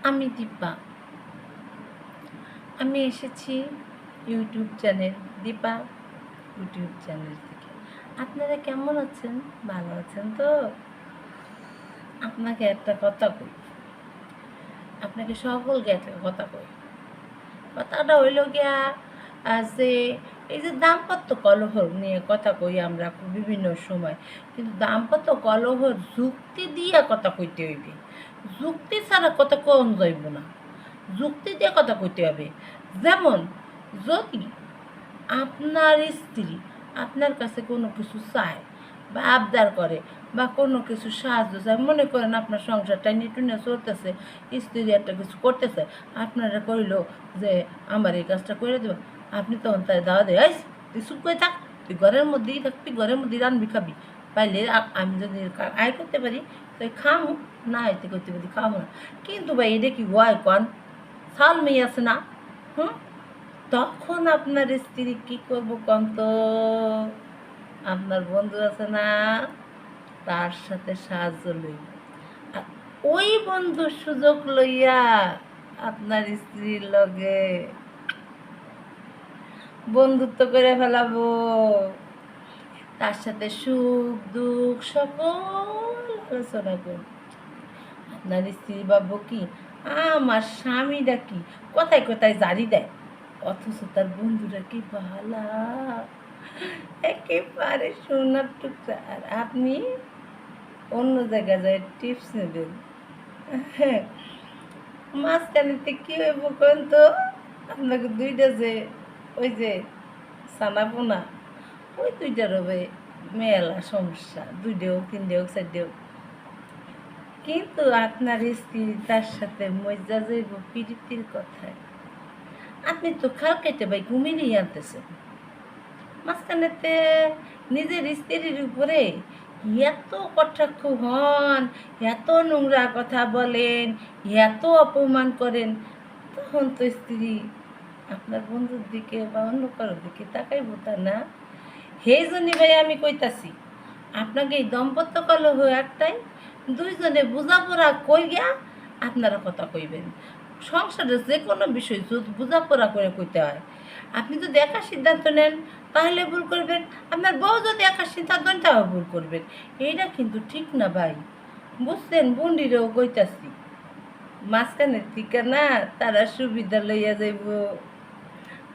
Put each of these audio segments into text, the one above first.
আমি দীপা। আমি এসেছি YouTube channel Dipa YouTube channel থেকে। আপনারা কেমন আছেন? ভালো আছেন তো? আপনাকে একটা কথা কই, আপনাকে সকলকে একটা কথা কই। কথাটা হইল গিয়া যে এই যে দাম্পত্য কলহ নিয়ে কথা কই আমরা বিভিন্ন সময়, কিন্তু দাম্পত্য কলহর যুক্তি দিয়া কথা কইতে হইবে। যুক্তি ছাড়া কথা কম যাইব না, যুক্তি দিয়ে কথা কইতে হবে। যেমন যদি আপনার স্ত্রী আপনার কাছে কোনো কিছু চায় বা আবদার করে বা কোনো কিছু সাহায্য চায়, মনে করেন আপনার সংসারটা নিটুনে চলতেছে, স্ত্রী একটা কিছু করতেছে, আপনারা কইল যে আমার এই কাজটা করে দেবে, আপনি তখন তাই দাওয়া দেয়, এই তুই চুপ করে থাক, তুই ঘরের মধ্যেই থাকবি, ঘরের মধ্যেই রানবি খাবি, পাইলে আমি যদি আয় করতে পারি তাই খামো, না আয়তে করতে পারি খামো না। কিন্তু ভাই এটা কি হয় কন? সাল মেয়ে আছে না? হুম, তখন আপনার স্ত্রী কি করবো কন তো? আপনার বন্ধু আছে না, তার সাথে সাহায্য লইব, আর ওই বন্ধুর সুযোগ লইয়া আপনার স্ত্রীর লগে বন্ধুত্ব করে ফেলাবো, তার সাথে সুখ দুঃখ সকল আলোচনা করব। আপনার স্ত্রী ভাববো কি, আমার স্বামীরা কি কোথায় কোথায় জারি দেয়, অথচ তার বন্ধুরা কি ভালা, একেবারে সোনার টুকরা, আর আপনি অন্য জায়গায় যায় টিপস নেবেন। হ্যাঁ, মাঝখানেতে কি হইব কোন তো? আপনাকে দুইটা যে ওই যে সানা পোনা, ওই দুইটার হবে মেলা সমস্যা, দুইটা হোক তিনটে হোক চারটে হোক, কিন্তু আপনার স্ত্রী তার সাথে মজা যাইব প্রীতির কথায়। আপনি তো খাল কেটে ভাই ঘুমিয়ে আনতেছেন, মাঝখানেতে নিজের স্ত্রীর উপরে এত কটাক্ষ হন, এত নোংরা কথা বলেন, এত অপমান করেন, তখন তো স্ত্রী আপনার বন্ধুর দিকে বা অন্য কারোর দিকে তাকাইব তা না? সেই জন্যই ভাই আমি কইতাছি, আপনাকে এই দাম্পত্য কলহ একটাই, দুইজনে বোঝাপড়া কইয়া আপনারা কথা কইবেন। সংসারের যে কোনো বিষয় যদি বোঝাপড়া করে কইতে হয়, আপনি যদি একা সিদ্ধান্ত নেন তাহলে ভুল করবেন, আপনার বউ যদি একা সিদ্ধান্ত নেন তাও ভুল করবেন। এইটা কিন্তু ঠিক না ভাই, বুঝছেন? বন্ডিরেও কইতাছি, মাঝখানের থেকে না তারা সুবিধা লইয়া যাইব,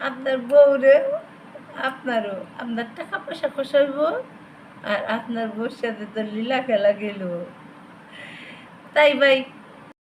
আপনার বউরে আপনারও, আপনার টাকা পয়সা খসাইব, আর আপনার বউর সাথে তো লীলা খেলা গেল। তাই ভাই